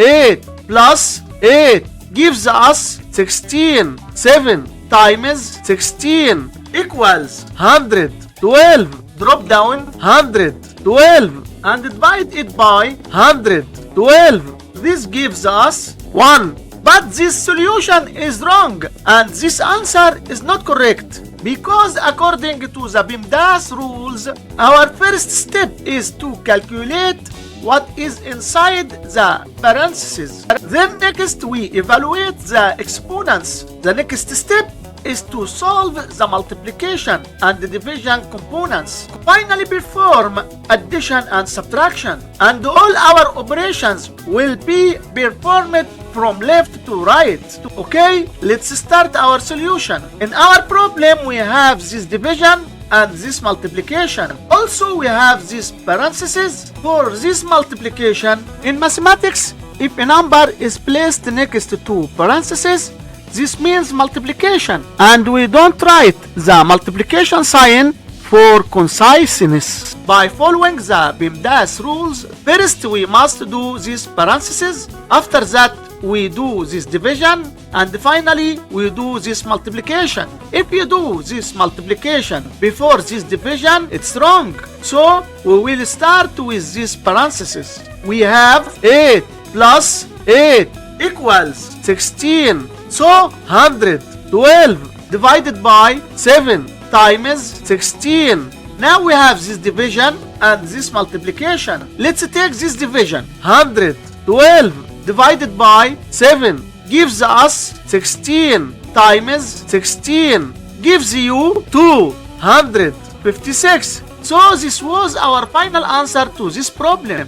8 plus 8 gives us 16. 7 times 16 equals 112. Drop down 112 and divide it by 112. This gives us 1. But this solution is wrong and this answer is not correct. Because according to the PEMDAS rules, our first step is to calculate what is inside the parentheses. Then next we evaluate the exponents. The next step is to solve the multiplication and the division components. Finally perform addition and subtraction. And all our operations will be performed from left to right. Okay, let's start our solution. In our problem we have this division and this multiplication. Also we have this parentheses for this multiplication. In mathematics, if a number is placed next to parentheses, this means multiplication, and we don't write the multiplication sign for conciseness. By following the PEMDAS rules, first we must do this parentheses, after that we do this division, and finally we do this multiplication. If you do this multiplication before this division, it's wrong. So we will start with this parentheses. We have 8 plus 8 equals 16. So 112 divided by 7 times 16. Now we have this division and this multiplication. Let's take this division. 112 divided by 7 gives us 16 times 16 gives you 256. So this was our final answer to this problem.